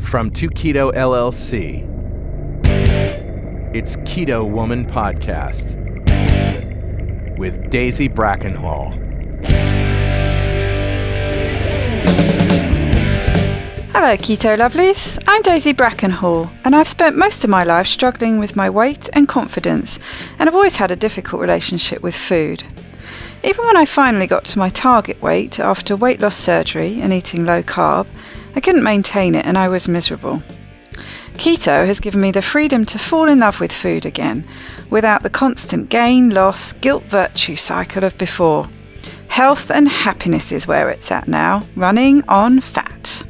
From 2Keto LLC, it's Keto Woman Podcast with Daisy Brackenhall. Hello Keto Lovelies, I'm Daisy Brackenhall and I've spent most of my life struggling with my weight and confidence, and I've always had a difficult relationship with food. Even when I finally got to my target weight after weight loss surgery and eating low carb, I couldn't maintain it and I was miserable. Keto has given me the freedom to fall in love with food again, without the constant gain, loss, guilt-virtue cycle of before. Health and happiness is where it's at now, running on fat.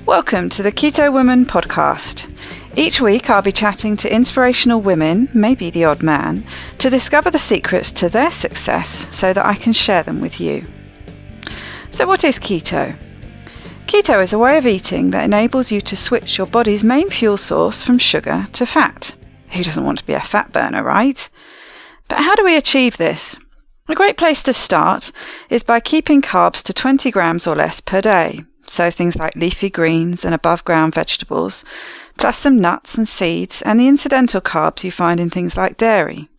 Welcome to the Keto Woman Podcast. Each week I'll be chatting to inspirational women, maybe the odd man, to discover the secrets to their success so that I can share them with you. So what is keto? Keto is a way of eating that enables you to switch your body's main fuel source from sugar to fat. Who doesn't want to be a fat burner, right? But how do we achieve this? A great place to start is by keeping carbs to 20 grams or less per day. So things like leafy greens and above ground vegetables, plus some nuts and seeds and the incidental carbs you find in things like dairy.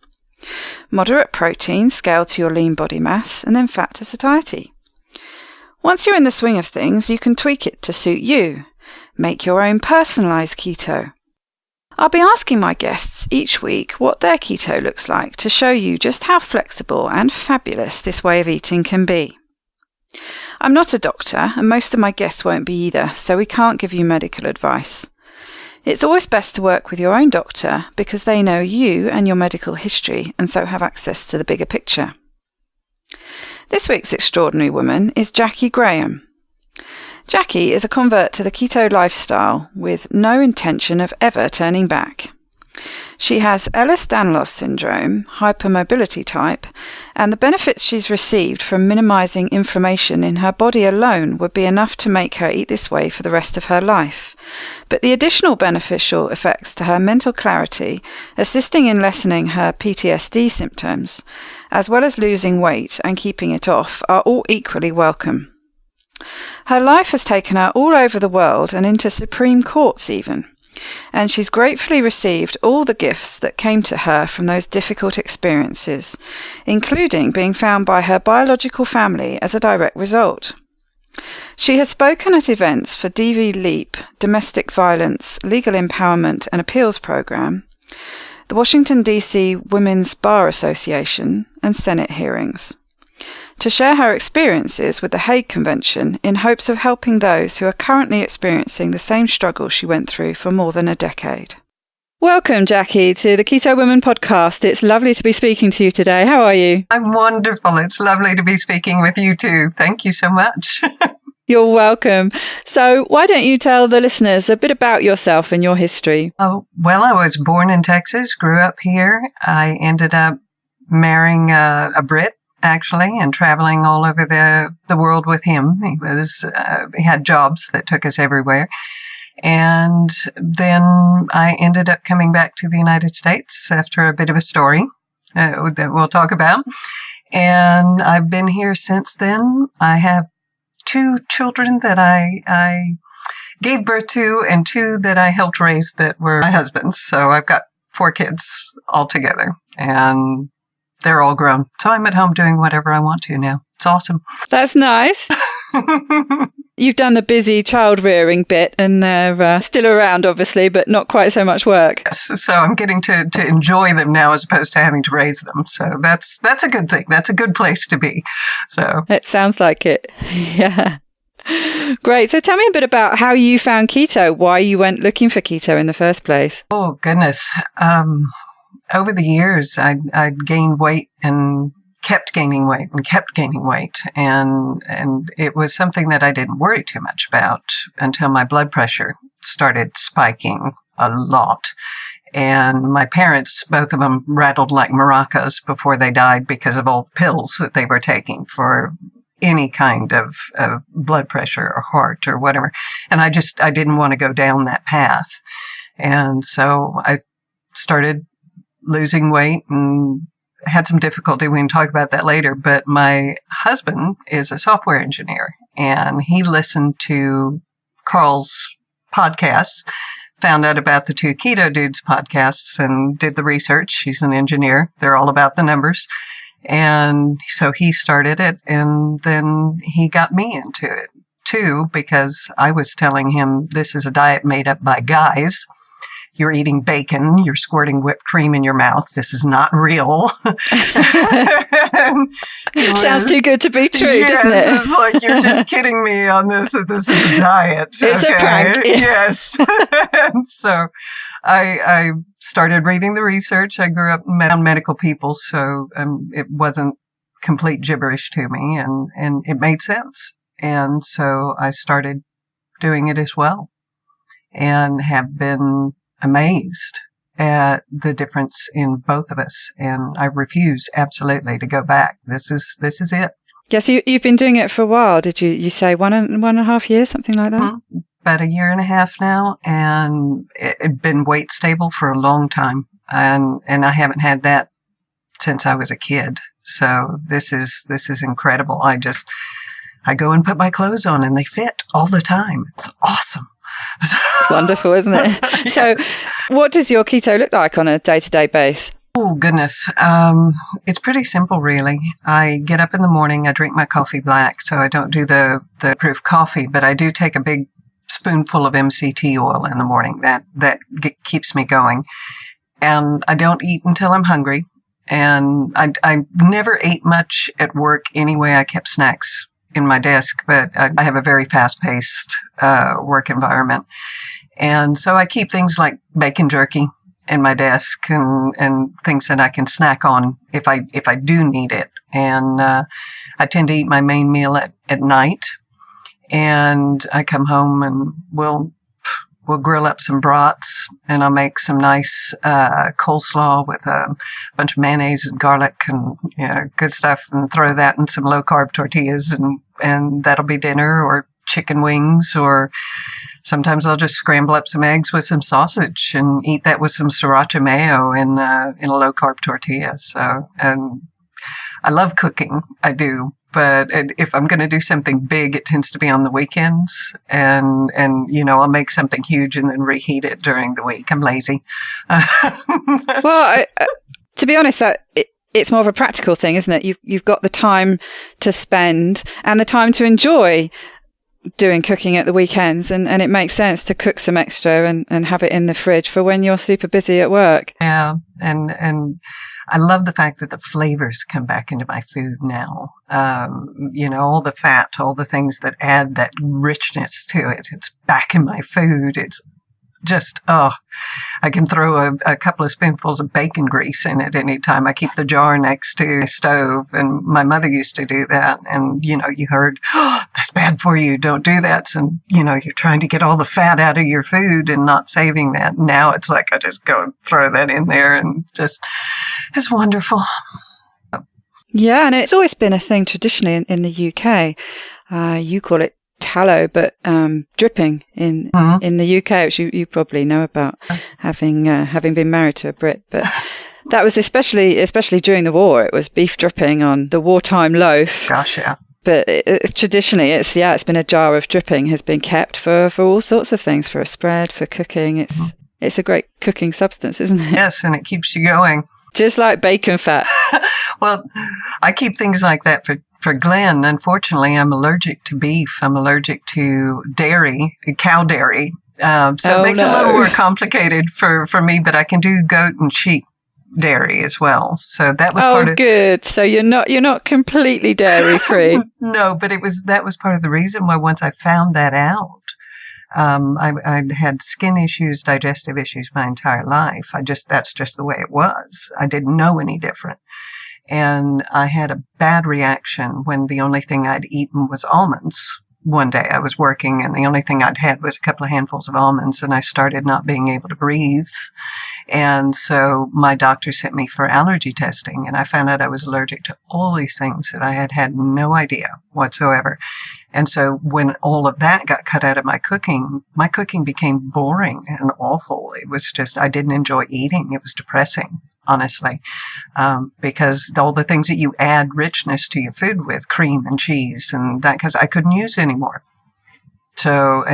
Moderate protein scaled to your lean body mass, and then fat to satiety. Once you're in the swing of things, you can tweak it to suit you. Make your own personalised keto. I'll be asking my guests each week what their keto looks like to show you just how flexible and fabulous this way of eating can be. I'm not a doctor, and most of my guests won't be either, so we can't give you medical advice. It's always best to work with your own doctor because they know you and your medical history and so have access to the bigger picture. This week's extraordinary woman is Jackie Graham. Jackie is a convert to the keto lifestyle with no intention of ever turning back. She has Ehlers-Danlos syndrome, hypermobility type, and the benefits she's received from minimizing inflammation in her body alone would be enough to make her eat this way for the rest of her life. But the additional beneficial effects to her mental clarity, assisting in lessening her PTSD symptoms, as well as losing weight and keeping it off, are all equally welcome. Her life has taken her all over the world and into Supreme Courts even. And she's gratefully received all the gifts that came to her from those difficult experiences, including being found by her biological family as a direct result. She has spoken at events for DV Leap, Domestic Violence, Legal Empowerment and Appeals Program, the Washington, D.C. Women's Bar Association, and Senate hearings, to share her experiences with the Hague Convention in hopes of helping those who are currently experiencing the same struggle she went through for more than a decade. Welcome, Jackie, to the Keto Woman Podcast. It's lovely to be speaking to you today. How are you? I'm wonderful. It's lovely to be speaking with you too. Thank you so much. You're welcome. So why don't you tell the listeners a bit about yourself and your history? Oh, well, I was born in Texas, grew up here. I ended up marrying a Brit, actually, and traveling all over the world with him. He had jobs that took us everywhere. And then I ended up coming back to the United States after a bit of a story that we'll talk about. And I've been here since then. I have 2 children that I gave birth to and 2 that I helped raise that were my husband's. So I've got 4 kids altogether. And they're all grown. So I'm at home doing whatever I want to now. It's awesome. That's nice. You've done the busy child rearing bit and they're still around, obviously, but not quite so much work. Yes, so I'm getting to enjoy them now as opposed to having to raise them. So that's a good thing. That's a good place to be. So it sounds like it. Yeah. Great. So tell me a bit about how you found keto, why you went looking for keto in the first place. Oh, goodness. Over the years, I'd gained weight and kept gaining weight and kept gaining weight. And it was something that I didn't worry too much about until my blood pressure started spiking a lot. And my parents, both of them rattled like maracas before they died because of all the pills that they were taking for any kind of blood pressure or heart or whatever. And I didn't want to go down that path. And so I started losing weight and had some difficulty. We can talk about that later. But my husband is a software engineer, and he listened to Carl's podcasts, found out about the Two Keto Dudes podcasts and did the research. He's an engineer. They're all about the numbers. And so he started it, and then he got me into it too, because I was telling him this is a diet made up by guys. You're eating bacon, you're squirting whipped cream in your mouth. This is not real. Sounds too good to be true, yes, doesn't it? It's like, you're just kidding me on this. This is a diet. It's a prank. Yes. And so I started reading the research. I grew up around medical people, so it wasn't complete gibberish to me, and it made sense. And so I started doing it as well, and have been amazed at the difference in both of us. And I refuse absolutely to go back. This is it. Yes, you've been doing it for a while. Did you say one and a half years, something like that? Mm-hmm. About a year and a half now, and it's been weight stable for a long time. And I haven't had that since I was a kid. So this is incredible. I go and put my clothes on and they fit all the time. It's awesome. It's wonderful, isn't it? Yes. So what does your keto look like on a day-to-day basis? Oh, goodness. It's pretty simple, really. I get up in the morning, I drink my coffee black, so I don't do the proof coffee, but I do take a big spoonful of MCT oil in the morning. That keeps me going. And I don't eat until I'm hungry. And I never ate much at work anyway. I kept snacks in my desk, but I have a very fast-paced work environment. And so I keep things like bacon jerky in my desk and things that I can snack on if I do need it. And I tend to eat my main meal at night. And I come home and we'll grill up some brats, and I'll make some nice coleslaw with a bunch of mayonnaise and garlic and good stuff, and throw that in some low-carb tortillas, and that'll be dinner, or chicken wings, or sometimes I'll just scramble up some eggs with some sausage and eat that with some sriracha mayo in a low-carb tortilla. So, and I love cooking. I do. But if I'm going to do something big, it tends to be on the weekends, and I'll make something huge and then reheat it during the week. I'm lazy. Well, to be honest, it's more of a practical thing, isn't it? You've got the time to spend and the time to enjoy doing cooking at the weekends, and it makes sense to cook some extra and have it in the fridge for when you're super busy at work. Yeah, and I love the fact that the flavors come back into my food now. All the fat, all the things that add that richness to it. It's back in my food. It's just, I can throw a couple of spoonfuls of bacon grease in it anytime. I keep the jar next to the stove, and my mother used to do that. And, you heard, that's bad for you. Don't do that. And, you're trying to get all the fat out of your food and not saving that. Now it's like I just go and throw that in there, and just, it's wonderful. Yeah, and it's always been a thing traditionally in the UK. You call it tallow, but dripping in the UK, which you probably know about, having been married to a Brit. But that was especially during the war. It was beef dripping on the wartime loaf. Gosh, yeah. But traditionally, it's been a jar of dripping has been kept for all sorts of things, for a spread, for cooking. It's a great cooking substance, isn't it? Yes, and it keeps you going. Just like bacon fat. Well, I keep things like that for Glenn. Unfortunately, I'm allergic to beef. I'm allergic to dairy, cow dairy. So it makes it a little more complicated for me, but I can do goat and sheep dairy as well. So that was part of... good. So you're not completely dairy free. No, but that was part of the reason why once I found that out. I'd had skin issues, digestive issues my entire life. That's just the way it was. I didn't know any different. And I had a bad reaction when the only thing I'd eaten was almonds. One day I was working and the only thing I'd had was a couple of handfuls of almonds, and I started not being able to breathe. And so my doctor sent me for allergy testing, and I found out I was allergic to all these things that I had no idea whatsoever. And so when all of that got cut out of my cooking became boring and awful. It was just, I didn't enjoy eating. It was depressing, honestly, because all the things that you add richness to your food with, cream and cheese and that, because I couldn't use anymore. So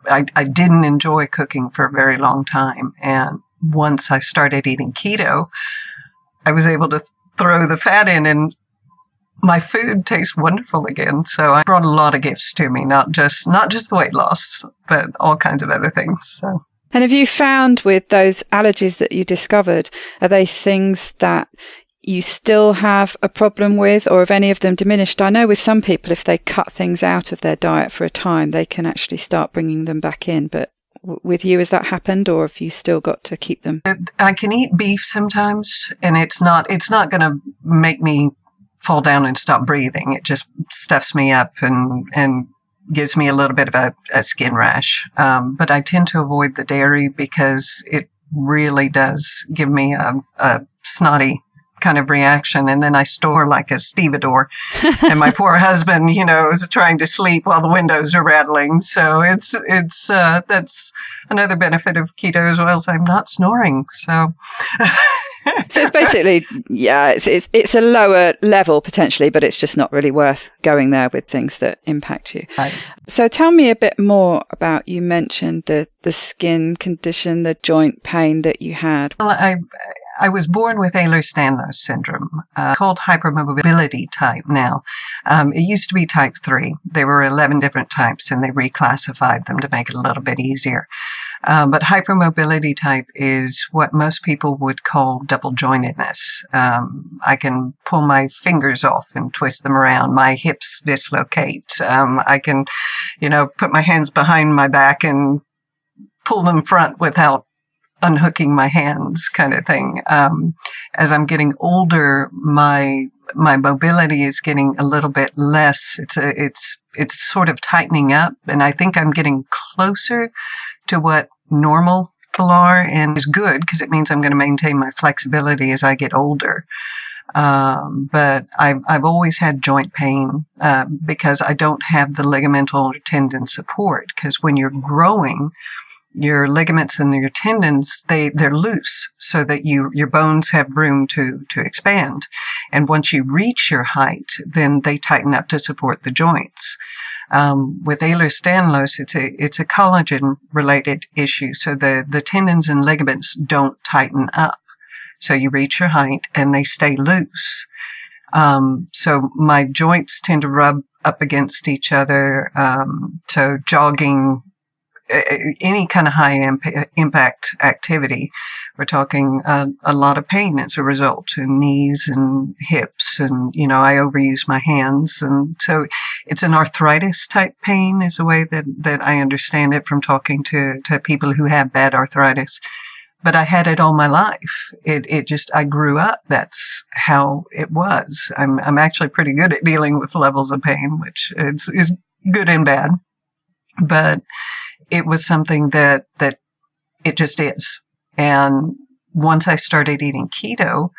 I didn't enjoy cooking for a very long time. And once I started eating keto, I was able to throw the fat in, and my food tastes wonderful again. So I brought a lot of gifts to me, not just the weight loss, but all kinds of other things. So. And have you found with those allergies that you discovered, are they things that you still have a problem with, or have any of them diminished? I know with some people, if they cut things out of their diet for a time, they can actually start bringing them back in. But with you, has that happened, or have you still got to keep them? I can eat beef sometimes, and it's not going to make me fall down and stop breathing. It just stuffs me up and gives me a little bit of a skin rash. But I tend to avoid the dairy because it really does give me a snotty kind of reaction. And then I snore like a stevedore. And my poor husband, is trying to sleep while the windows are rattling. So it's that's another benefit of keto as well, as I'm not snoring. So. So it's basically, it's a lower level potentially, but it's just not really worth going there with things that impact you. Right. So tell me a bit more about, you mentioned the skin condition, the joint pain that you had. Well, I was born with Ehlers-Danlos syndrome, called hypermobility type now. It used to be type 3. There were 11 different types, and they reclassified them to make it a little bit easier. But hypermobility type is what most people would call double jointedness. I can pull my fingers off and twist them around. My hips dislocate. I can, put my hands behind my back and pull them front without unhooking my hands, kind of thing. As I'm getting older, my mobility is getting a little bit less. It's sort of tightening up, and I think I'm getting closer to what normal people are, and is good because it means I'm going to maintain my flexibility as I get older. But I've always had joint pain because I don't have the ligamental or tendon support. Because when you're growing, your ligaments and your tendons, they're loose so that your bones have room to expand. And once you reach your height, then they tighten up to support the joints. With Ehlers-Danlos, it's a collagen related issue. So the tendons and ligaments don't tighten up. So you reach your height and they stay loose. So my joints tend to rub up against each other. So jogging, any kind of high impact activity, we're talking a lot of pain as a result in knees and hips. And, I overuse my hands. And so it's an arthritis type pain is the way that I understand it from talking to people who have bad arthritis. But I had it all my life. I grew up. That's how it was. I'm actually pretty good at dealing with levels of pain, which is good and bad. But it was something that it just is. And once I started eating keto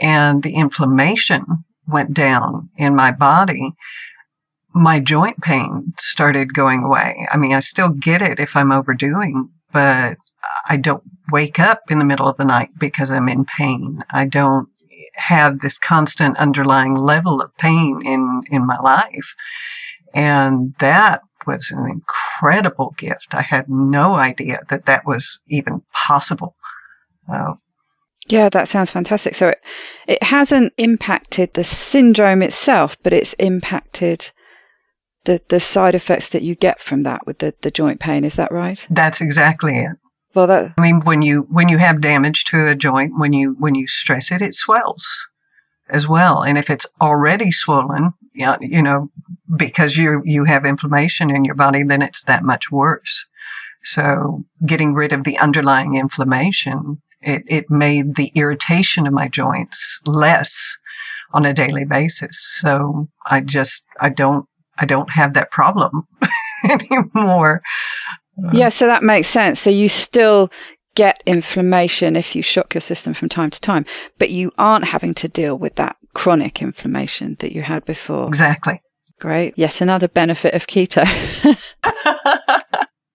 and the inflammation went down in my body, my joint pain started going away. I mean, I still get it if I'm overdoing, but I don't wake up in the middle of the night because I'm in pain. I don't have this constant underlying level of pain in my life. And that was an incredible gift. I had no idea that was even possible. Yeah, that sounds fantastic. So it hasn't impacted the syndrome itself, but it's impacted the side effects that you get from that with the joint pain. Is that right? That's exactly it. Well, I mean, when you have damage to a joint, when you stress it, it swells as well. And if it's already swollen, because you have inflammation in your body, then it's that much worse. So getting rid of the underlying inflammation, it made the irritation of my joints less on a daily basis. So I don't have that problem anymore. Yeah, so that makes sense. So you still get inflammation if you shock your system from time to time, but you aren't having to deal with that chronic inflammation that you had before. Exactly. Great. Yet another benefit of keto.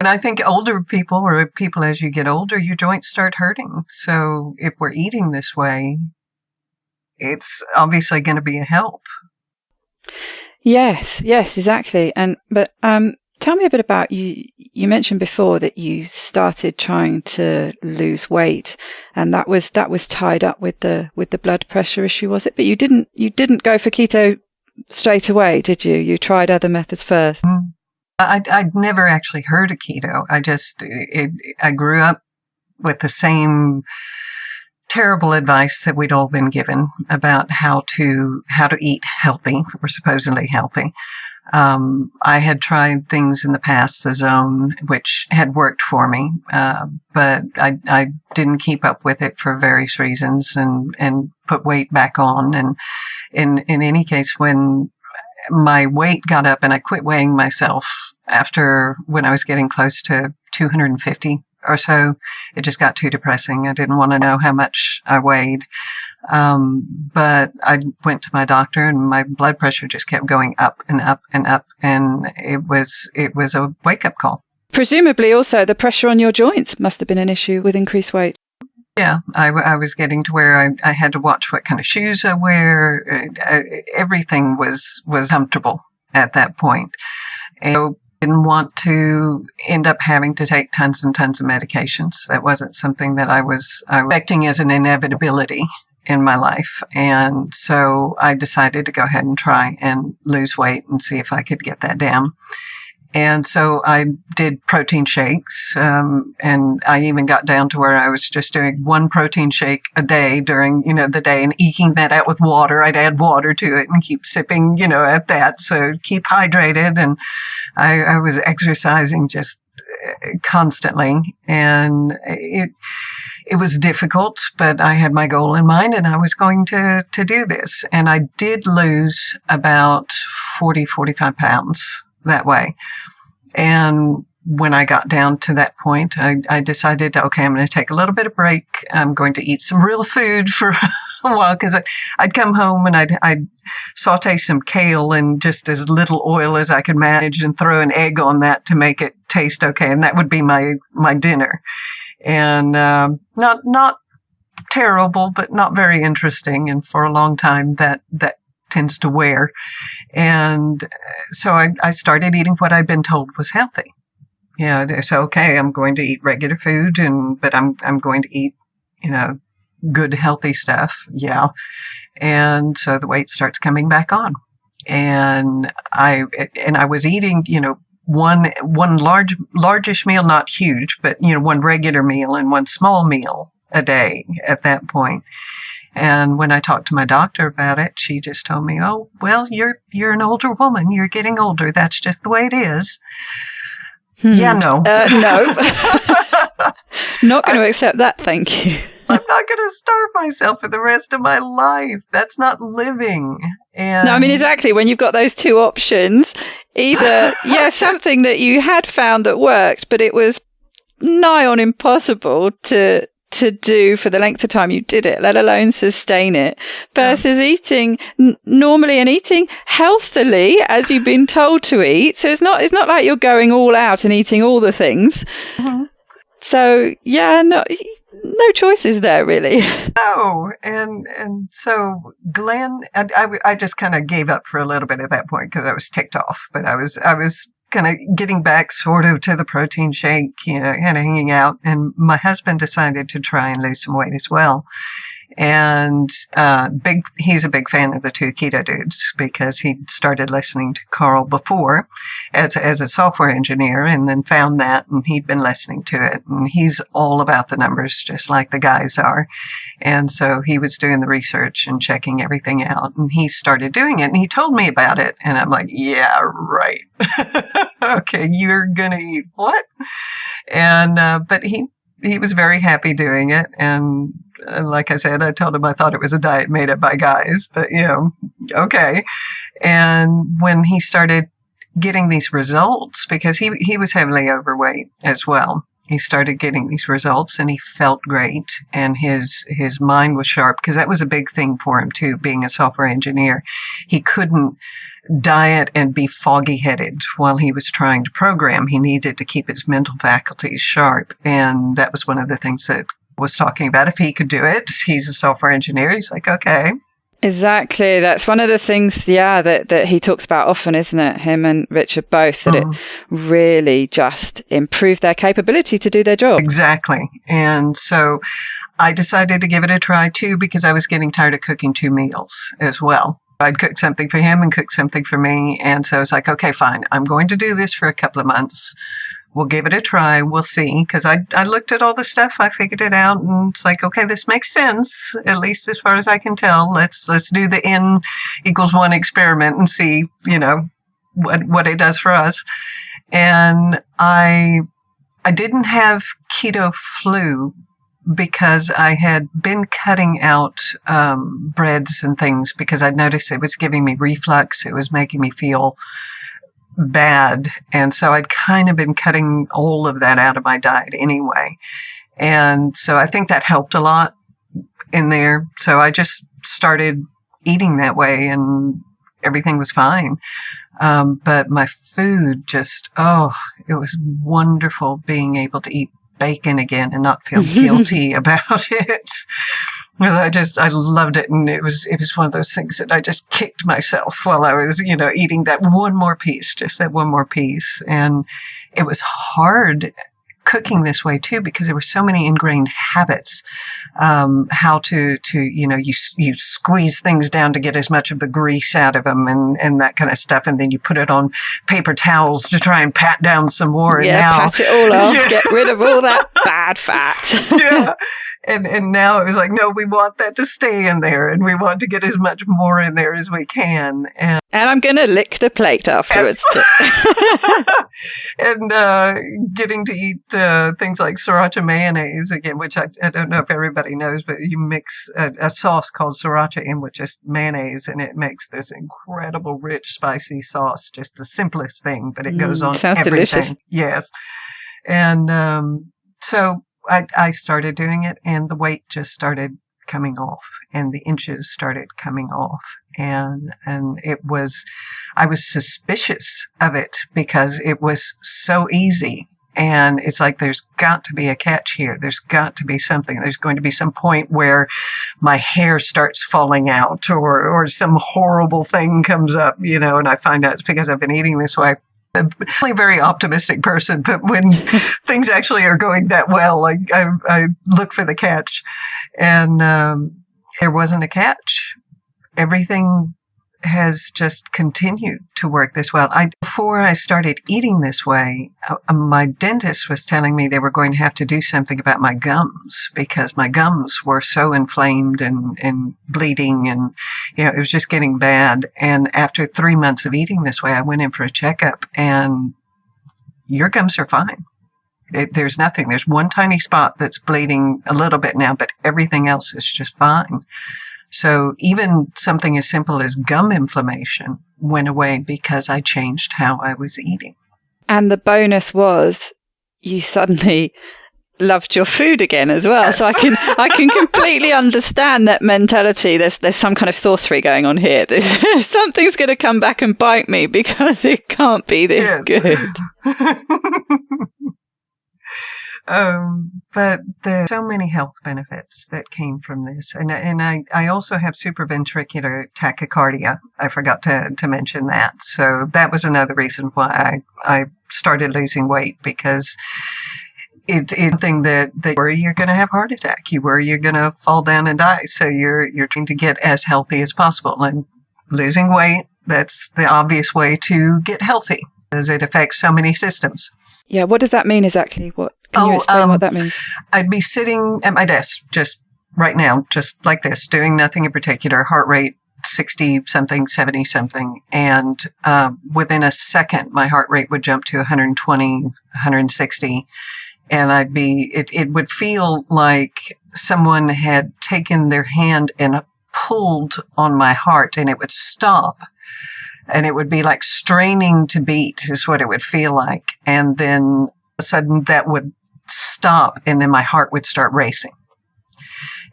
And I think older people, or people as you get older, your joints start hurting. So if we're eating this way, it's obviously going to be a help. Yes, exactly. But Tell me a bit about you. You mentioned before that you started trying to lose weight, and that was tied up with the blood pressure issue, was it? But you didn't go for keto straight away, did you? You tried other methods first. I'd never actually heard of keto. I grew up with the same terrible advice that we'd all been given about how to eat healthy, or supposedly healthy. I had tried things in the past, the Zone, which had worked for me, but I didn't keep up with it for various reasons and put weight back on. And in any case, when my weight got up and I quit weighing myself when I was getting close to 250 or so, it just got too depressing. I didn't want to know how much I weighed. But I went to my doctor and my blood pressure just kept going up and up and up. And it was a wake up call. Presumably also the pressure on your joints must have been an issue with increased weight. Yeah, I was getting to where I had to watch what kind of shoes I wear. Everything was comfortable at that point. And I didn't want to end up having to take tons and tons of medications. That wasn't something that I was expecting as an inevitability in my life. And so I decided to go ahead and try and lose weight and see if I could get that down. And so I did protein shakes, and I even got down to where I was just doing one protein shake a day during, the day and eking that out with water. I'd add water to it and keep sipping, at that. So keep hydrated. And I was exercising just constantly. And it was difficult, but I had my goal in mind and I was going to do this. And I did lose about 45 pounds that way. And when I got down to that point, I decided, okay, I'm going to take a little bit of break. I'm going to eat some real food for a while, because I'd come home and I'd saute some kale in just as little oil as I could manage and throw an egg on that to make it taste okay. And that would be my dinner. And not terrible, but not very interesting. And for a long time, that tends to wear. And so I started eating what I'd been told was healthy. So okay, I'm going to eat regular food, but I'm going to eat, good healthy stuff. Yeah. And so the weight starts coming back on. And I was eating, one largish meal, not huge, but one regular meal and one small meal a day at that point. And when I talked to my doctor about it, she just told me, "Oh, well, you're an older woman. You're getting older. That's just the way it is." Yeah, no. No. Not going to accept that, thank you. I'm not going to starve myself for the rest of my life. That's not living. And no, I mean, exactly. When you've got those two options, either, something that you had found that worked, but it was nigh on impossible to do for the length of time you did it, let alone sustain it, versus eating normally and eating healthily as you've been told to eat. So it's not like you're going all out and eating all the things. Mm-hmm. So no choices there really. No, and so Glenn, I just kind of gave up for a little bit at that point because I was ticked off. But I was kind of getting back sort of to the protein shake, kind of hanging out. And my husband decided to try and lose some weight as well. And he's a big fan of the two keto dudes because he started listening to Carl before as a software engineer, and then found that, and he'd been listening to it, and he's all about the numbers just like the guys are. And so he was doing the research and checking everything out, and he started doing it, and he told me about it, and I'm like, yeah, right. Okay, you're gonna eat what? And but he was very happy doing it. And like I said, I told him I thought it was a diet made up by guys, but okay. And when he started getting these results, because he was heavily overweight as well, he started getting these results and he felt great, and his mind was sharp, because that was a big thing for him too, being a software engineer. He couldn't diet and be foggy-headed while he was trying to program. He needed to keep his mental faculties sharp, and that was one of the things that was talking about. If he could do it, he's a software engineer. He's like, okay. Exactly. That's one of the things, that he talks about often, isn't it? Him and Richard both, that it really just improved their capability to do their job. Exactly. And so I decided to give it a try too, because I was getting tired of cooking 2 meals as well. I'd cook something for him and cook something for me. And so I was like, okay, fine. I'm going to do this for a couple of months. We'll give it a try. We'll see. Because I looked at all the stuff. I figured it out. And it's like, okay, this makes sense, at least as far as I can tell. Let's do the N=1 experiment and see, what it does for us. And I didn't have keto flu because I had been cutting out breads and things because I'd noticed it was giving me reflux. It was making me feel bad. And so I'd kind of been cutting all of that out of my diet anyway. And so I think that helped a lot in there. So I just started eating that way and everything was fine. But my food just, it was wonderful being able to eat bacon again and not feel guilty about it. I loved it. And it was one of those things that I just kicked myself while I was, eating that one more piece. And it was hard cooking this way too, because there were so many ingrained habits, how to, you squeeze things down to get as much of the grease out of them and that kind of stuff. And then you put it on paper towels to try and pat down some more. Pat it all off, get rid of all that bad fat. Yeah. And now it was like, no, we want that to stay in there and we want to get as much more in there as we can. And I'm going to lick the plate afterwards. Yes. And getting to eat things like sriracha mayonnaise again, which I don't know if everybody knows, but you mix a sauce called sriracha in with just mayonnaise and it makes this incredible, rich, spicy sauce. Just the simplest thing, but it goes on sounds everything. Delicious. Yes. And so I started doing it and the weight just started coming off and the inches started coming off. And I was suspicious of it because it was so easy. And it's like, there's got to be a catch here. There's got to be something. There's going to be some point where my hair starts falling out or some horrible thing comes up, and I find out it's because I've been eating this way. I'm a very optimistic person, but when things actually are going that well, I look for the catch. And there wasn't a catch. Everything has just continued to work this well. Before I started eating this way, my dentist was telling me they were going to have to do something about my gums because my gums were so inflamed and bleeding and, it was just getting bad. And after 3 months of eating this way, I went in for a checkup and your gums are fine. There's nothing. There's one tiny spot that's bleeding a little bit now, but everything else is just fine. So even something as simple as gum inflammation went away because I changed how I was eating. And the bonus was you suddenly loved your food again as well. Yes. So I can completely understand that mentality. There's some kind of sorcery going on here. Something's going to come back and bite me because it can't be this good. But there's so many health benefits that came from this. And I also have supraventricular tachycardia. I forgot to mention that. So that was another reason why I started losing weight, because it's something that you worry you're going to have a heart attack. You worry you're going to fall down and die. So you're trying to get as healthy as possible. And losing weight, that's the obvious way to get healthy, as it affects so many systems. Yeah, what does that mean exactly? Can you explain what that means? I'd be sitting at my desk just right now, just like this, doing nothing in particular, heart rate 60-something, 70-something. And within a second, my heart rate would jump to 120, 160. And it would feel like someone had taken their hand and pulled on my heart and it would stop. And it would be like straining to beat is what it would feel like. And then all of a sudden that would stop and then my heart would start racing.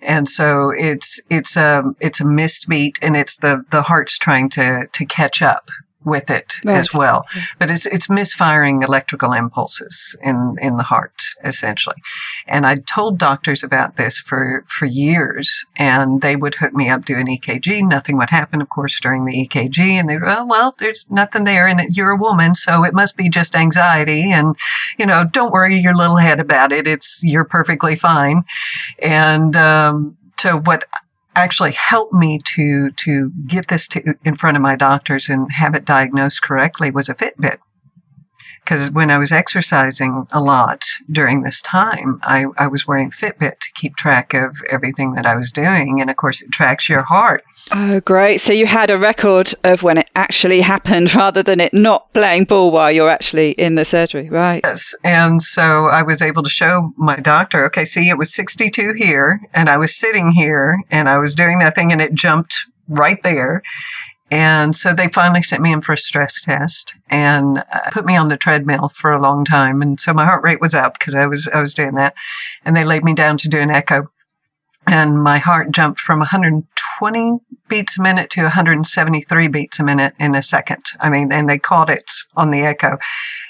And so it's a missed beat and it's the heart's trying to catch up with it Right. as well. But it's misfiring electrical impulses in the heart, essentially. And I told doctors about this for years, and they would hook me up, do an EKG. Nothing would happen, of course, during the EKG. And they'd go, well, there's nothing there, and you're a woman, so it must be just anxiety. And, don't worry your little head about it. You're perfectly fine. And so what actually helped me to get this in front of my doctors and have it diagnosed correctly was a Fitbit. Because when I was exercising a lot during this time, I was wearing Fitbit to keep track of everything that I was doing. And of course, it tracks your heart. Oh, great. So you had a record of when it actually happened rather than it not playing ball while you're actually in the surgery, right? Yes. And so I was able to show my doctor, okay, see, it was 62 here, and I was sitting here, and I was doing nothing, and it jumped right there. And so they finally sent me in for a stress test and put me on the treadmill for a long time. And so my heart rate was up because I was doing that. And they laid me down to do an echo. And my heart jumped from 120 beats a minute to 173 beats a minute in a second. I mean, and they caught it on the echo.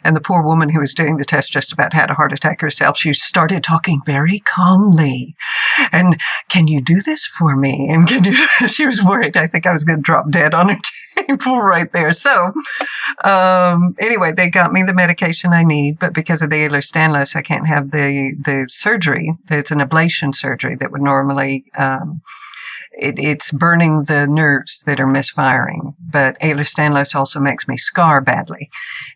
And the poor woman who was doing the test just about had a heart attack herself. She started talking very calmly. And can you do this for me? And she was worried. I think I was going to drop dead on her table right there. So anyway, they got me the medication I need. But because of the Ehlers-Danlos, I can't have the surgery. It's an ablation surgery that would normally it's burning the nerves that are misfiring. But Ehlers-Danlos also makes me scar badly.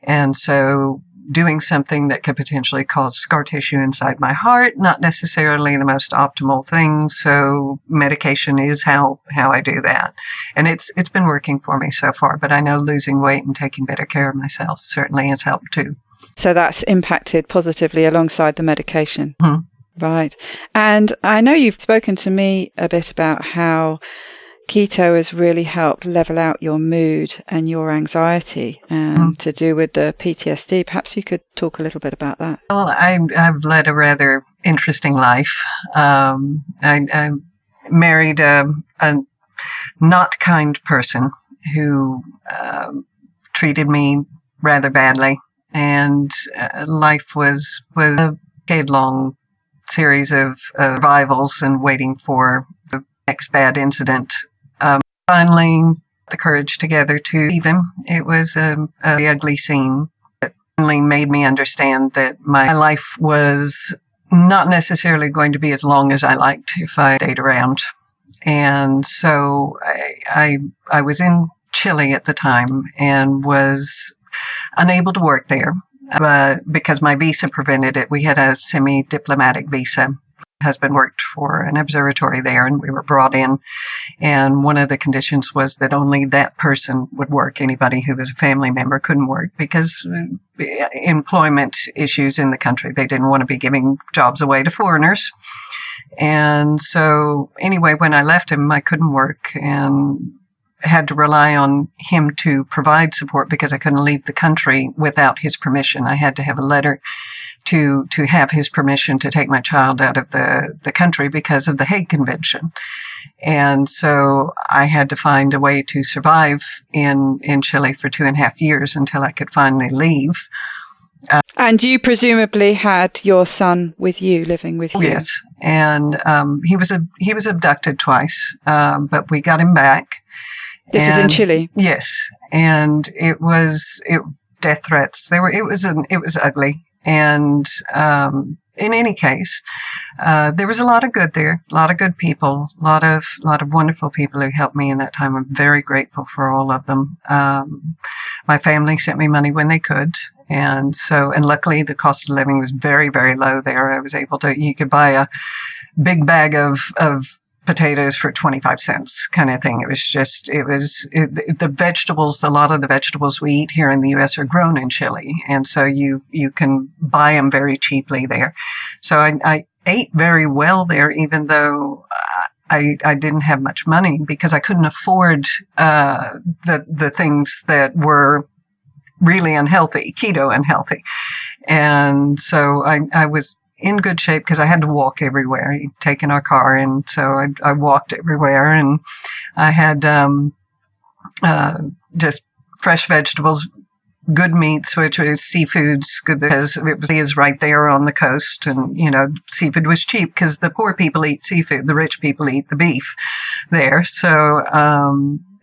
And so doing something that could potentially cause scar tissue inside my heart, not necessarily the most optimal thing. So medication is how I do that. And it's been working for me so far. But I know losing weight and taking better care of myself certainly has helped too. So that's impacted positively alongside the medication. Mm-hmm. Right. And I know you've spoken to me a bit about how keto has really helped level out your mood and your anxiety to do with the PTSD. Perhaps you could talk a little bit about that. Well, I've led a rather interesting life. I married a not kind person who treated me rather badly. And life was a decade-long series of revivals and waiting for the next bad incident. Finally, the courage together to leave him. It was a ugly scene that finally made me understand that my life was not necessarily going to be as long as I liked if I stayed around. And so I was in Chile at the time and was unable to work there. But because my visa prevented it, we had a semi-diplomatic visa. My husband worked for an observatory there, and we were brought in. And one of the conditions was that only that person would work. Anybody who was a family member couldn't work because employment issues in the country. They didn't want to be giving jobs away to foreigners. And so anyway, when I left him, I couldn't work and had to rely on him to provide support because I couldn't leave the country without his permission. I had to have a letter to have his permission to take my child out of the country because of the Hague Convention. And so I had to find a way to survive in Chile for 2.5 years until I could finally leave. And you presumably had your son with you, living with you. Yes. And he was abducted twice, but we got him back. This was in Chile. Yes, and it was death threats. It was ugly, and in any case, there was a lot of good there, a lot of good people, a lot of wonderful people who helped me in that time. I'm very grateful for all of them. My family sent me money when they could, and luckily the cost of living was very, very low there. I was able to. You could buy a big bag of potatoes for 25 cents kind of thing. The vegetables, a lot of the vegetables we eat here in the U.S. are grown in Chile. And so you can buy them very cheaply there. So I ate very well there, even though I didn't have much money because I couldn't afford the things that were really unhealthy, keto unhealthy. And so I was in good shape because I had to walk everywhere. He'd taken our car, and so I walked everywhere, and I had just fresh vegetables, good meats, which was seafoods, good because it was right there on the coast. And, seafood was cheap because the poor people eat seafood. The rich people eat the beef there. So,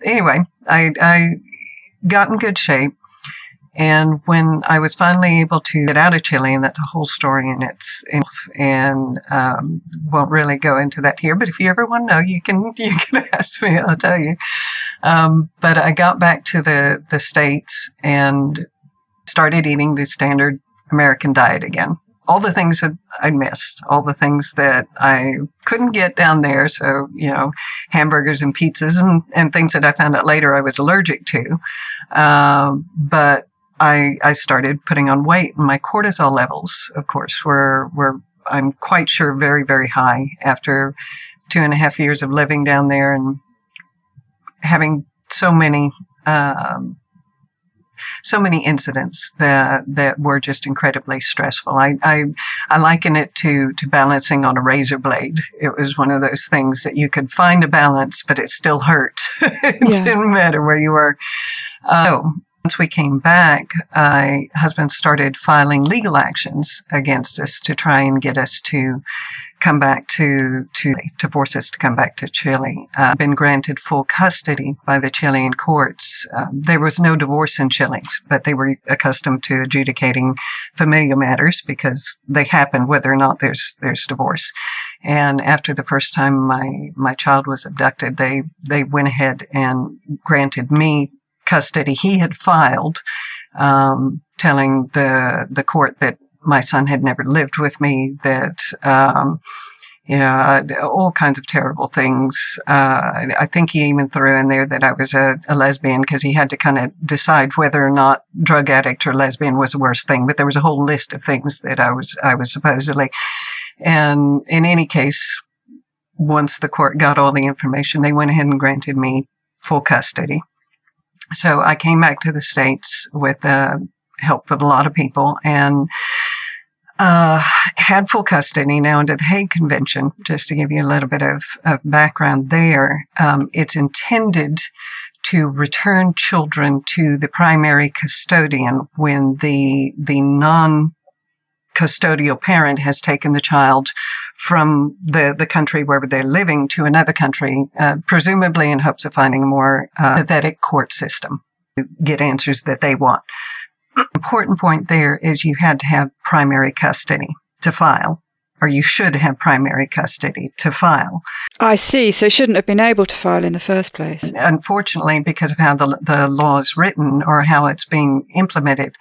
anyway, I got in good shape. And when I was finally able to get out of Chile, and that's a whole story in itself, and won't really go into that here, but if you ever want to know, you can ask me, I'll tell you. But I got back to the States and started eating the standard American diet again. All the things that I missed, all the things that I couldn't get down there. So, hamburgers and pizzas and things that I found out later I was allergic to. But I started putting on weight, and my cortisol levels, of course, were I'm quite sure very, very high after 2.5 years of living down there and having so many incidents that were just incredibly stressful. I liken it to balancing on a razor blade. It was one of those things that you could find a balance, but it still hurt. It didn't matter where you were. Once we came back, my husband started filing legal actions against us to try and get us to come back to force us to come back to Chile. Been granted full custody by the Chilean courts. There was no divorce in Chile, but they were accustomed to adjudicating familial matters because they happen whether or not there's divorce. And after the first time my child was abducted, they went ahead and granted me custody. He had filed, telling the court that my son had never lived with me, that, all kinds of terrible things. I think he even threw in there that I was a lesbian because he had to kind of decide whether or not drug addict or lesbian was the worst thing. But there was a whole list of things that I was supposedly. And in any case, once the court got all the information, they went ahead and granted me full custody. So I came back to the States with the help of a lot of people and had full custody. Now under the Hague Convention, just to give you a little bit of background there, it's intended to return children to the primary custodian when the non-custodial parent has taken the child from the country where they're living to another country, presumably in hopes of finding a more pathetic court system to get answers that they want. Important point there is you had to have primary custody to file, or you should have primary custody to file. I see. So shouldn't have been able to file in the first place. Unfortunately, because of how the law is written or how it's being implemented,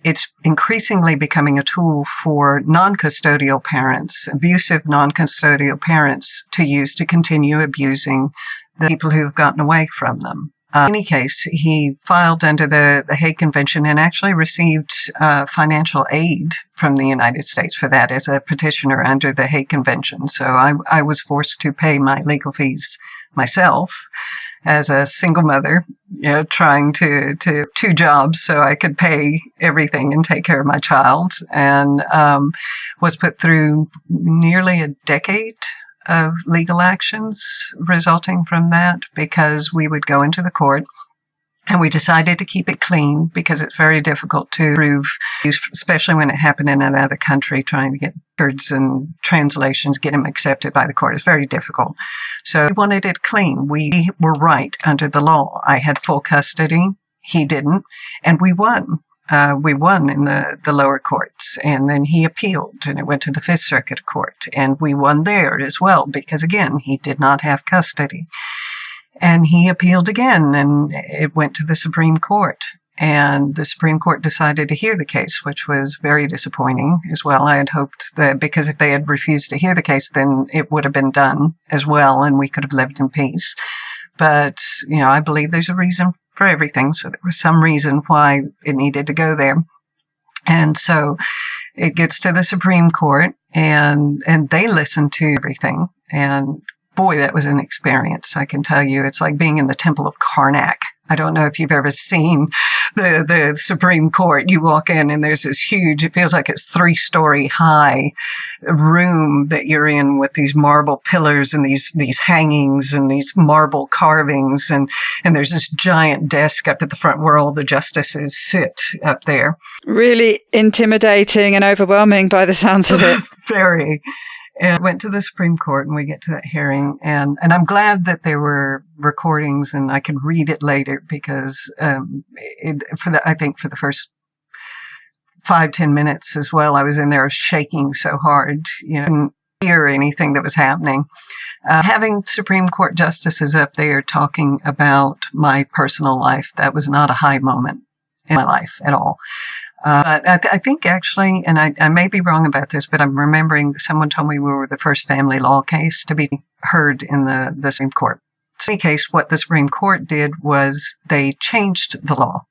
it's increasingly becoming a tool for non-custodial parents, abusive non-custodial parents, to use to continue abusing the people who have gotten away from them. In any case, he filed under the Hague Convention and actually received financial aid from the United States for that as a petitioner under the Hague Convention. So I was forced to pay my legal fees myself as a single mother, trying to two jobs so I could pay everything and take care of my child, and was put through nearly a decade of legal actions resulting from that, because we would go into the court and we decided to keep it clean because it's very difficult to prove, especially when it happened in another country, trying to get records and translations, get them accepted by the court. It's very difficult. So we wanted it clean. We were right under the law. I had full custody. He didn't. And we won. We won in the lower courts, and then he appealed, and it went to the Fifth Circuit Court, and we won there as well because, again, he did not have custody. And he appealed again, and it went to the Supreme Court, and the Supreme Court decided to hear the case, which was very disappointing as well. I had hoped that, because if they had refused to hear the case, then it would have been done as well, and we could have lived in peace. But, I believe there's a reason for everything. So there was some reason why it needed to go there. And so it gets to the Supreme Court, and they listen to everything. And boy, that was an experience. I can tell you, it's like being in the Temple of Karnak. I don't know if you've ever seen the Supreme Court. You walk in and there's this huge, it feels like it's 3-story high room that you're in with these marble pillars and these hangings and these marble carvings. And there's this giant desk up at the front where all the justices sit up there. Really intimidating and overwhelming by the sounds of it. Very. And I went to the Supreme Court and we get to that hearing. And I'm glad that there were recordings and I could read it later because I think for the first 5-10 minutes as well, I was in there shaking so hard, couldn't hear anything that was happening. Having Supreme Court justices up there talking about my personal life, that was not a high moment in my life at all. But I think actually, and I may be wrong about this, but I'm remembering someone told me we were the first family law case to be heard in the Supreme Court. In any case, what the Supreme Court did was they changed the law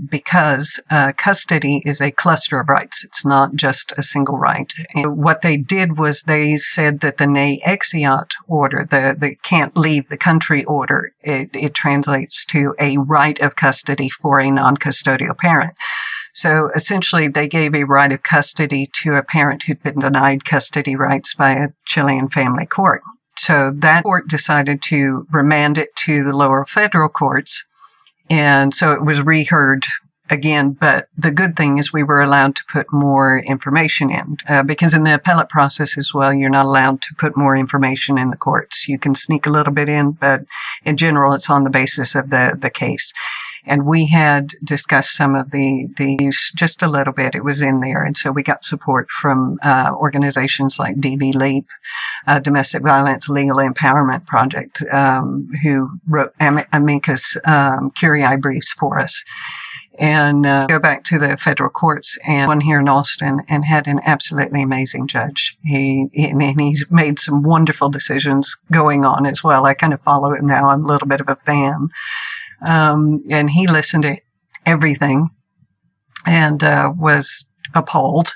because custody is a cluster of rights. It's not just a single right. And what they did was they said that the ne exeat order, the can't leave the country order, it translates to a right of custody for a non-custodial parent. So essentially, they gave a right of custody to a parent who'd been denied custody rights by a Chilean family court. So that court decided to remand it to the lower federal courts. And so it was reheard again. But the good thing is we were allowed to put more information in because in the appellate process as well, you're not allowed to put more information in the courts. You can sneak a little bit in, but in general, it's on the basis of the case. And we had discussed some of the use just a little bit. It was in there. And so we got support from organizations like DV Leap, Domestic Violence Legal Empowerment Project, who wrote amicus curiae briefs for us. And go back to the federal courts and one here in Austin and had an absolutely amazing judge. He's made some wonderful decisions going on as well. I kind of follow him now. I'm a little bit of a fan. And he listened to everything and was appalled.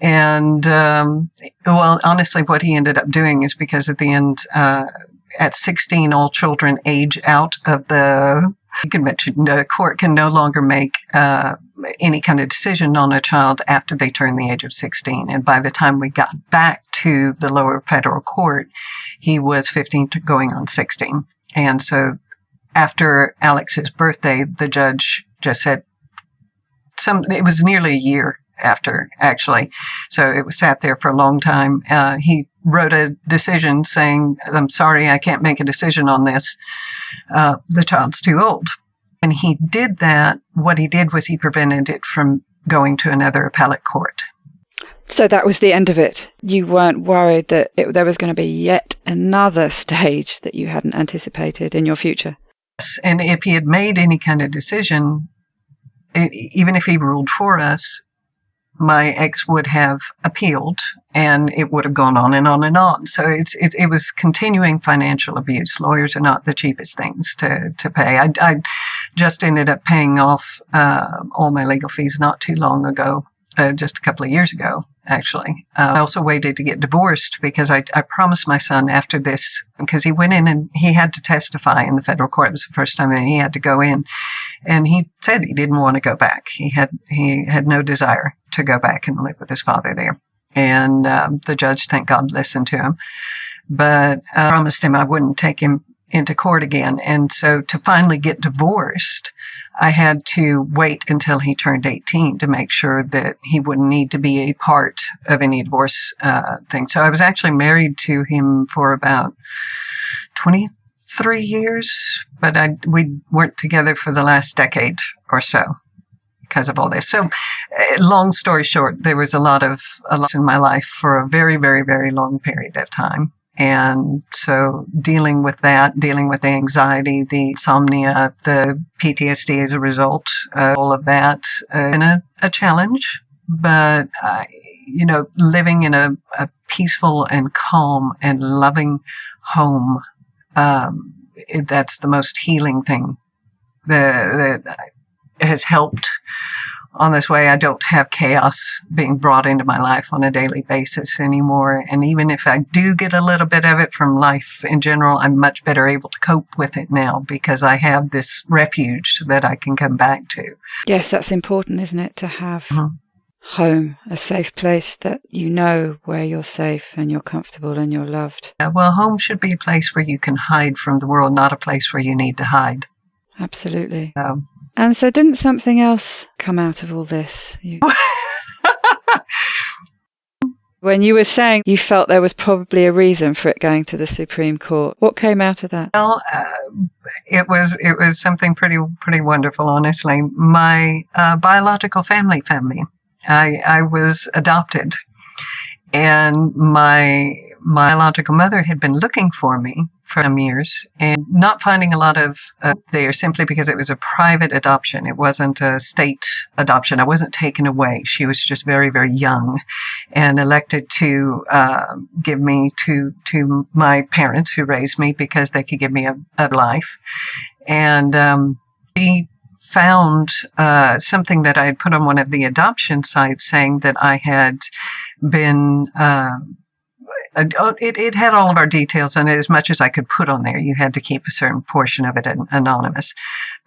And, well, honestly, what he ended up doing is because at the end, at 16, all children age out of the convention. The court can no longer make any kind of decision on a child after they turn the age of 16. And by the time we got back to the lower federal court, he was 15 going on 16. And so after Alex's birthday, the judge just said it was nearly a year after, actually. So it was sat there for a long time. He wrote a decision saying, I'm sorry, I can't make a decision on this. The child's too old. And he did that. What he did was he prevented it from going to another appellate court. So that was the end of it. You weren't worried that there was going to be yet another stage that you hadn't anticipated in your future? And if he had made any kind of decision, even if he ruled for us, my ex would have appealed and it would have gone on and on and on. So it was continuing financial abuse. Lawyers are not the cheapest things to pay. I just ended up paying off all my legal fees not too long ago. Just a couple of years ago, actually. I also waited to get divorced because I promised my son after this, because he went in and he had to testify in the federal court. It was the first time that he had to go in. And he said he didn't want to go back. He had no desire to go back and live with his father there. And the judge, thank God, listened to him. But I promised him I wouldn't take him into court again. And so to finally get divorced, I had to wait until he turned 18 to make sure that he wouldn't need to be a part of any divorce thing. So I was actually married to him for about 23 years, but we weren't together for the last decade or so because of all this. So long story short, there was a lot in my life for a very, very, very long period of time. And so dealing with that, dealing with the anxiety, the insomnia, the PTSD as a result, all of that, been a challenge. But, living in a peaceful and calm and loving home, that's the most healing thing that has helped on this way. I don't have chaos being brought into my life on a daily basis anymore. And even if I do get a little bit of it from life in general, I'm much better able to cope with it now because I have this refuge that I can come back to. Yes, that's important, isn't it? To have home, a safe place that you know where you're safe and you're comfortable and you're loved. Well, home should be a place where you can hide from the world, not a place where you need to hide. Absolutely. And so didn't something else come out of all this? When you were saying you felt there was probably a reason for it going to the Supreme Court, what came out of that? Well, it was something pretty wonderful, honestly. My biological family found me. I was adopted, and my biological mother had been looking for me for some years and not finding a lot of there simply because it was a private adoption. It wasn't a state adoption. I wasn't taken away. She was just very, very young and elected to give me to my parents who raised me because they could give me a life. And she found something that I had put on one of the adoption sites saying that I had been it had all of our details on it as much as I could put on there. You had to keep a certain portion of it anonymous.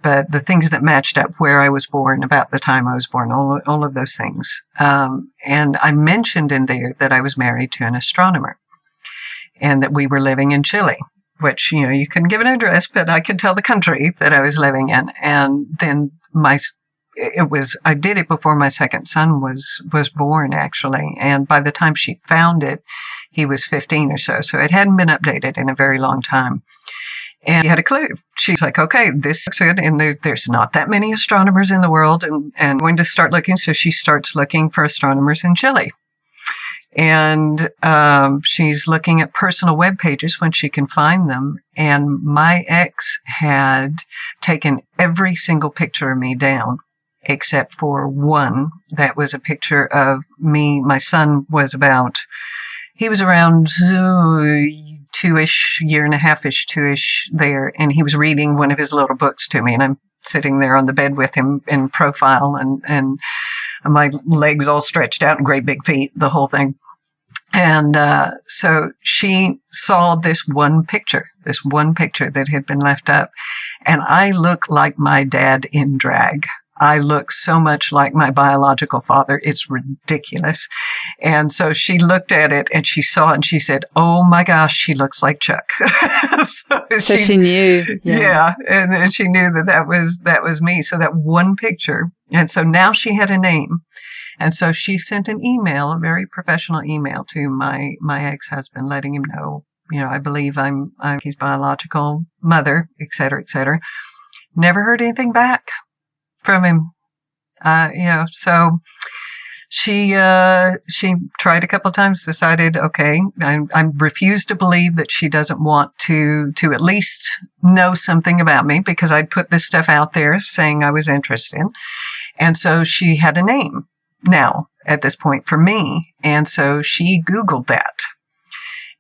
But the things that matched up, where I was born, about the time I was born, all of those things. And I mentioned in there that I was married to an astronomer and that we were living in Chile, which, you couldn't give an address, but I could tell the country that I was living in. And then I did it before my second son was born, actually. And by the time she found it, he was 15 or so. So it hadn't been updated in a very long time. And he had a clue. She's like, okay, this looks good. And there's not that many astronomers in the world and going to start looking. So she starts looking for astronomers in Chile. And she's looking at personal web pages when she can find them. And my ex had taken every single picture of me down, except for one that was a picture of me. My son was he was around two-ish, year and a half-ish, two-ish there. And he was reading one of his little books to me. And I'm sitting there on the bed with him in profile and my legs all stretched out and great big feet, the whole thing. And so she saw this one picture that had been left up. And I look like my dad in drag. I look so much like my biological father. It's ridiculous. And so she looked at it and she saw it and she said, oh my gosh, she looks like Chuck. so she knew. Yeah. And she knew that was me. So that one picture. And so now she had a name. And so she sent an email, a very professional email to my ex-husband, letting him know, I believe I'm his biological mother, et cetera, et cetera. Never heard anything back from him. So she tried a couple of times, decided, okay, I refused to believe that she doesn't want to at least know something about me because I'd put this stuff out there saying I was interested. And so she had a name now at this point for me. And so she Googled that.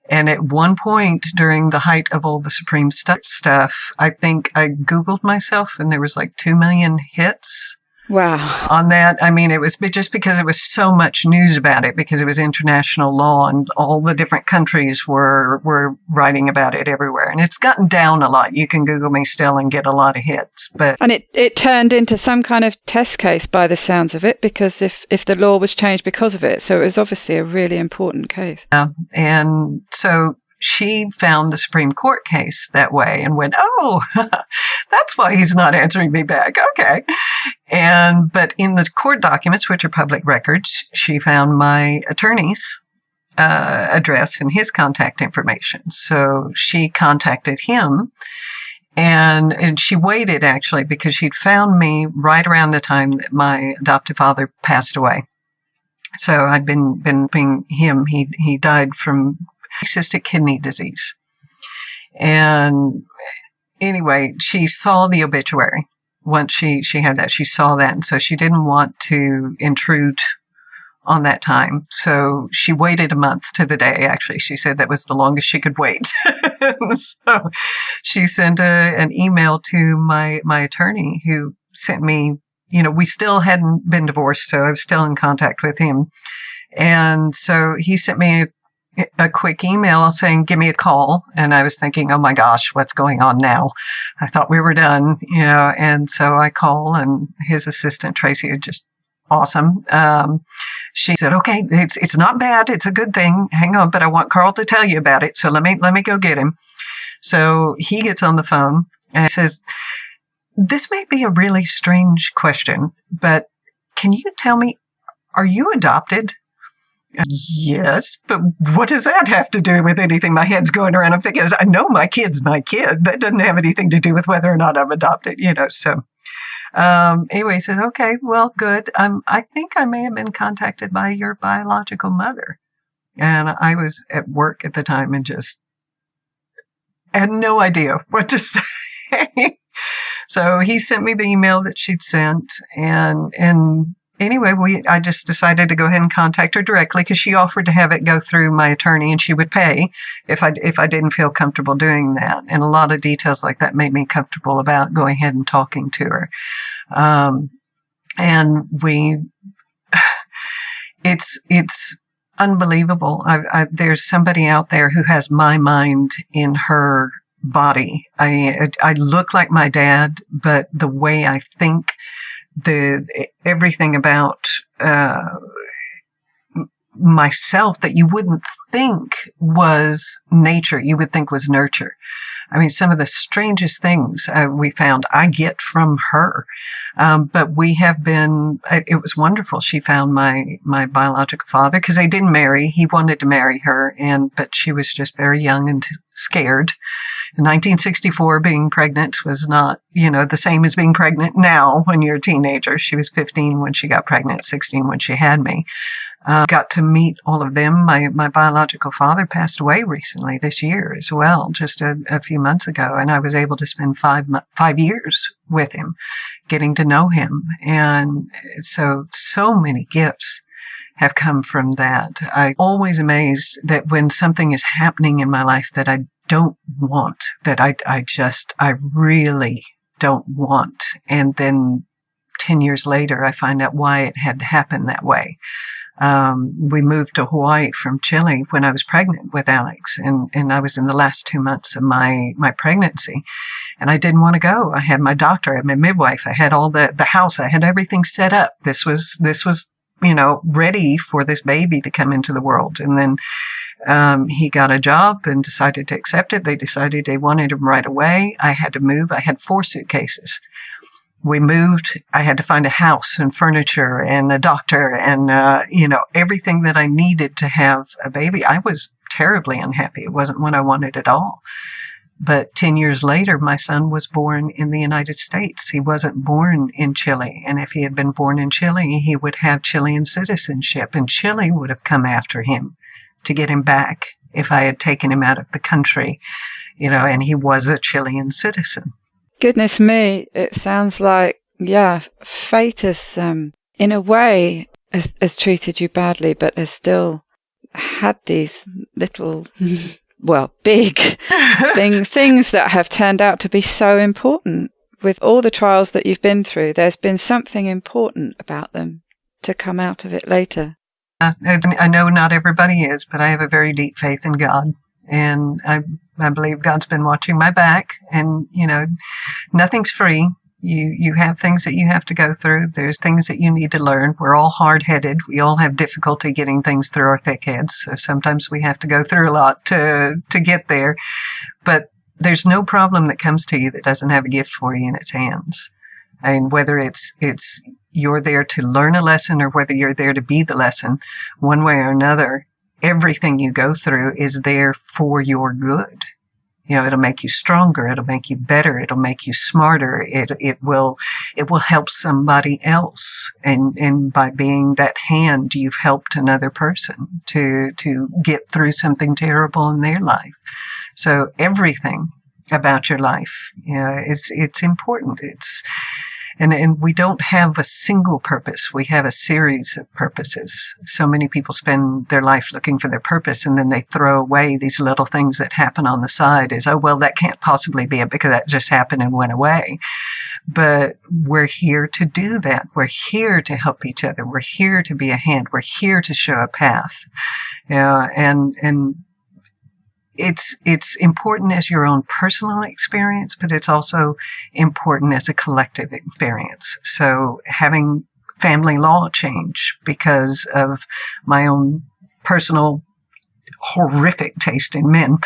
And at one point during the height of all the Supreme stuff, I think I Googled myself and there was like 2 million hits. Wow. On that. I mean, it was just because it was so much news about it, because it was international law and all the different countries were writing about it everywhere. And it's gotten down a lot. You can Google me still and get a lot of hits. And it turned into some kind of test case by the sounds of it, because if the law was changed because of it. So it was obviously a really important case. Yeah. And so she found the Supreme Court case that way and went, oh, that's why he's not answering me back. Okay. But in the court documents, which are public records, she found my attorney's address and his contact information. So she contacted him and she waited actually because she'd found me right around the time that my adoptive father passed away. So I'd been being him. He died from cystic kidney disease. And anyway, she saw the obituary. Once she had that, she saw that. And so she didn't want to intrude on that time. So she waited a month to the day, actually. She said that was the longest she could wait. So she sent an email to my attorney who sent me, we still hadn't been divorced, so I was still in contact with him. And so he sent me a quick email saying, give me a call. And I was thinking, oh my gosh, what's going on now? I thought we were done, and so I call, and his assistant, Tracy, is just awesome. She said, okay, it's not bad. It's a good thing. Hang on, but I want Carl to tell you about it. So let me go get him. So he gets on the phone and says, this may be a really strange question, but can you tell me, are you adopted? Yes, but what does that have to do with anything? My head's going around. I'm thinking, I know my kid's my kid. That doesn't have anything to do with whether or not I'm adopted, So anyway, he said, okay, well, good. I think I may have been contacted by your biological mother. And I was at work at the time and just had no idea what to say. So he sent me the email that she'd sent, and anyway, I just decided to go ahead and contact her directly because she offered to have it go through my attorney, and she would pay if I didn't feel comfortable doing that. And a lot of details like that made me comfortable about going ahead and talking to her. And it's unbelievable. There's somebody out there who has my mind in her body. I look like my dad, but the way I think, everything about myself that you wouldn't think was nature, you would think was nurture. I mean, some of the strangest things we found I get from her. But we have been, it was wonderful. She found my biological father because they didn't marry. He wanted to marry her, but she was just very young and scared. In 1964, being pregnant was not, the same as being pregnant now when you're a teenager. She was 15 when she got pregnant, 16 when she had me. Got to meet all of them. My biological father passed away recently this year as well, just a few months ago. And I was able to spend 5 years with him, getting to know him. And so many gifts have come from that. I'm always amazed that when something is happening in my life that I don't want, that I really don't want. And then 10 years later, I find out why it had to happen that way. We moved to Hawaii from Chile when I was pregnant with Alex, and I was in the last 2 months of my pregnancy, and I didn't want to go. I had my doctor, I had my midwife, I had all the house, I had everything set up. This was, ready for this baby to come into the world. And then, he got a job and decided to accept it. They decided they wanted him right away. I had to move. I had 4 suitcases. We moved. I had to find a house and furniture and a doctor and, everything that I needed to have a baby. I was terribly unhappy. It wasn't what I wanted at all. But 10 years later, my son was born in the United States. He wasn't born in Chile. And if he had been born in Chile, he would have Chilean citizenship, and Chile would have come after him to get him back if I had taken him out of the country, and he was a Chilean citizen. Goodness me, it sounds like, fate has, in a way, has treated you badly, but has still had these little, big things that have turned out to be so important. With all the trials that you've been through, there's been something important about them to come out of it later. I know not everybody is, but I have a very deep faith in God. And I believe God's been watching my back, and, nothing's free. You have things that you have to go through. There's things that you need to learn. We're all hard-headed. We all have difficulty getting things through our thick heads. So sometimes we have to go through a lot to get there. But there's no problem that comes to you that doesn't have a gift for you in its hands. I mean, whether it's you're there to learn a lesson or whether you're there to be the lesson, one way or another, everything you go through is there for your good. It'll make you stronger. It'll make you better. It'll make you smarter. It will help somebody else. And by being that hand, you've helped another person to get through something terrible in their life. So everything about your life, it's important. And we don't have a single purpose. We have a series of purposes. So many people spend their life looking for their purpose, and then they throw away these little things that happen on the side as, oh, well, that can't possibly be it because that just happened and went away. but we're here to do that. We're here to help each other. We're here to be a hand. We're here to show a path. And it's important as your own personal experience, but it's also important as a collective experience. So having family law change because of my own personal horrific taste in men,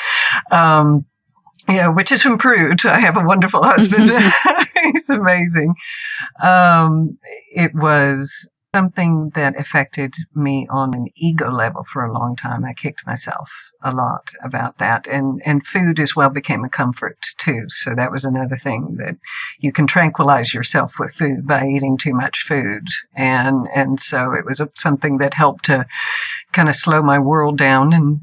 which has improved. I have a wonderful husband. He's amazing. It was something that affected me on an ego level for a long time. I kicked myself a lot about that. And food as well became a comfort too. So that was another thing, that you can tranquilize yourself with food by eating too much food. And so it was something that helped to kind of slow my world down. And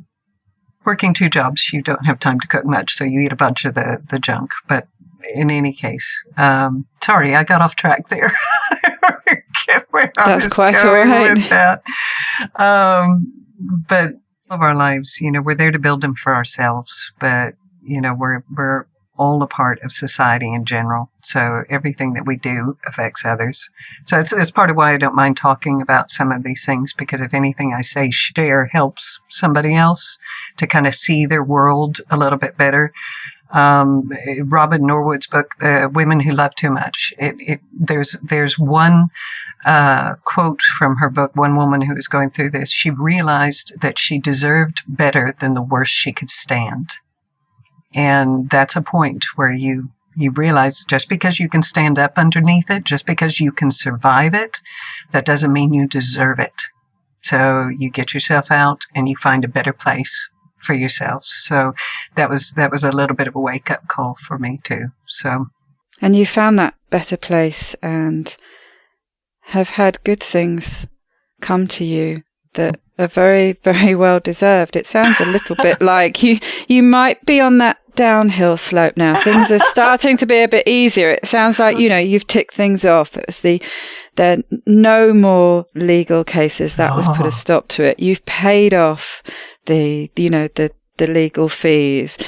working 2 jobs, you don't have time to cook much, so you eat a bunch of the junk. But in any case, sorry, I got off track there. That's quite all right. With that. But all of our lives, we're there to build them for ourselves, but, we're all a part of society in general. So everything that we do affects others. So it's part of why I don't mind talking about some of these things, because if anything I say, share, helps somebody else to kind of see their world a little bit better. Robin Norwood's book, Women Who Love Too Much. There's one quote from her book, one woman who was going through this. She realized that she deserved better than the worst she could stand. And that's a point where you realize just because you can stand up underneath it, just because you can survive it, that doesn't mean you deserve it. So you get yourself out and you find a better place for yourself. So that was a little bit of a wake-up call for me too. So, and you found that better place and have had good things come to you that are very, very well deserved. It sounds a little bit like you might be on that downhill slope now. Things are starting to be a bit easier. It sounds like, you've ticked things off. It was there no more legal cases. That was put a stop to it. You've paid off the legal fees.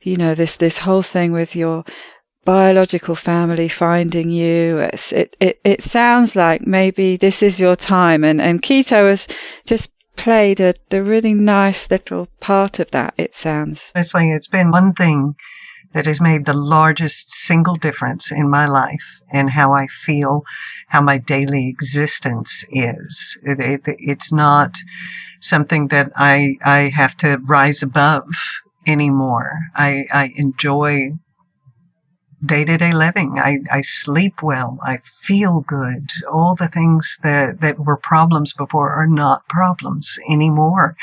This whole thing with your biological family finding you. It sounds like maybe this is your time, and keto has just played a really nice little part of that, it sounds. It's been one thing that has made the largest single difference in my life and how I feel, how my daily existence is. It's not something that I have to rise above anymore. I enjoy day-to-day living. I sleep well. I feel good. All the things that were problems before are not problems anymore.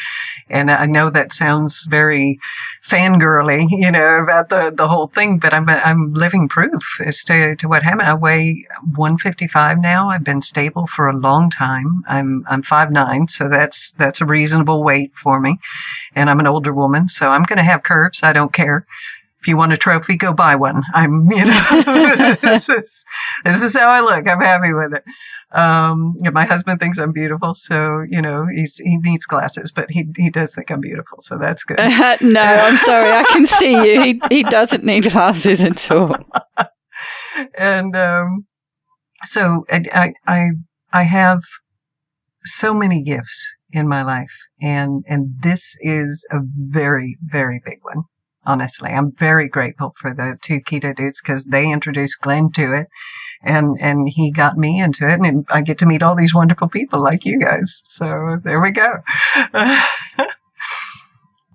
And I know that sounds very fangirly, about the whole thing, but I'm living proof as to what happened. I weigh 155 now. I've been stable for a long time. I'm 5'9", so that's a reasonable weight for me. And I'm an older woman, so I'm going to have curves. I don't care. If you want a trophy, go buy one. This is how I look. I'm happy with it. My husband thinks I'm beautiful, so, he needs glasses, but he does think I'm beautiful, so that's good. No, I'm sorry. I can see you. He doesn't need glasses at all. And, so I have so many gifts in my life, and this is a very, very big one. Honestly, I'm very grateful for the 2 keto dudes because they introduced Glenn to it, and he got me into it, and I get to meet all these wonderful people like you guys. So there we go.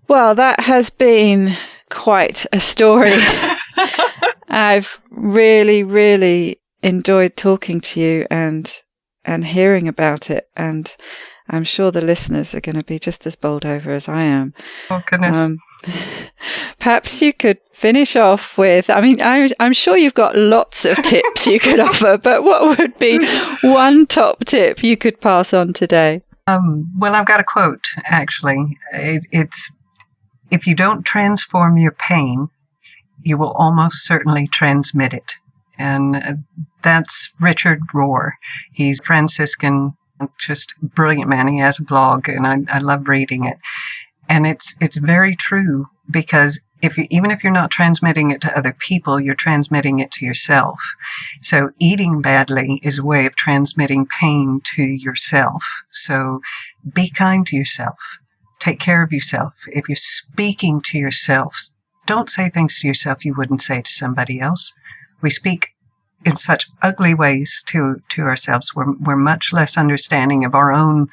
Well, that has been quite a story. I've really, really enjoyed talking to you and hearing about it, and I'm sure the listeners are going to be just as bowled over as I am. Oh, goodness. Perhaps you could finish off with, I'm sure you've got lots of tips you could offer, but what would be one top tip you could pass on today? Well, I've got a quote, actually. It's, if you don't transform your pain, you will almost certainly transmit it. And that's Richard Rohr. He's Franciscan, just brilliant man. He has a blog, and I love reading it. And it's very true, because even if you're not transmitting it to other people, you're transmitting it to yourself. So eating badly is a way of transmitting pain to yourself. So be kind to yourself. Take care of yourself. If you're speaking to yourself, don't say things to yourself you wouldn't say to somebody else. We speak in such ugly ways to ourselves. We're much less understanding of our own,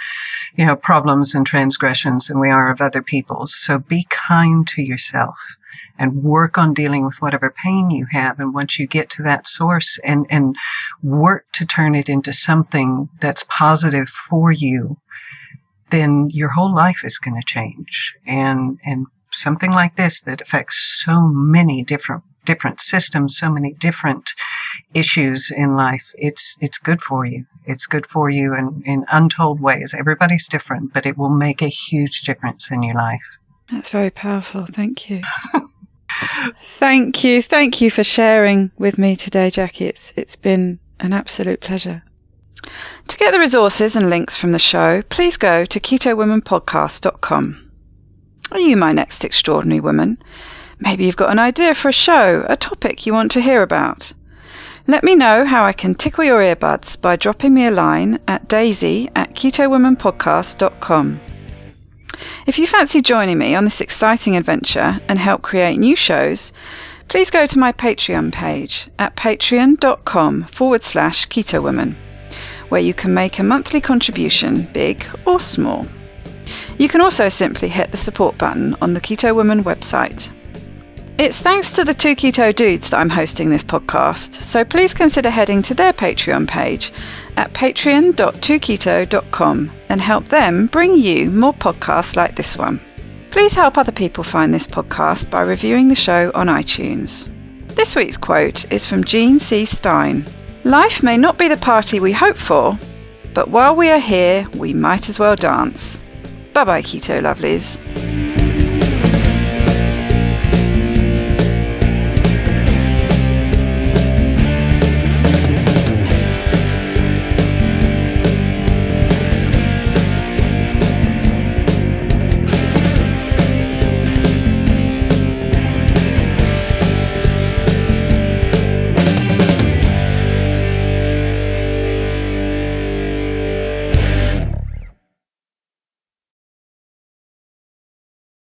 problems and transgressions than we are of other people's. So be kind to yourself and work on dealing with whatever pain you have. And once you get to that source and work to turn it into something that's positive for you, then your whole life is going to change. And something like this that affects so many different systems, so many different issues in life, it's good for you. It's good for you in untold ways. Everybody's different, but it will make a huge difference in your life. That's very powerful. Thank you. Thank you for sharing with me today, Jackie. It's been an absolute pleasure. To get the resources and links from the show, please go to ketowomanpodcast.com. Are you my next extraordinary woman? Maybe you've got an idea for a show, a topic you want to hear about. Let me know how I can tickle your earbuds by dropping me a line at daisy@ketowomanpodcast.com. If you fancy joining me on this exciting adventure and help create new shows, please go to my Patreon page at patreon.com/ketowoman, where you can make a monthly contribution, big or small. You can also simply hit the support button on the Keto Woman website. It's thanks to the Two Keto Dudes that I'm hosting this podcast, so please consider heading to their Patreon page at patreon.2keto.com and help them bring you more podcasts like this one. Please help other people find this podcast by reviewing the show on iTunes. This week's quote is from Gene C. Stein. Life may not be the party we hope for, but while we are here, we might as well dance. Bye-bye, Keto Lovelies.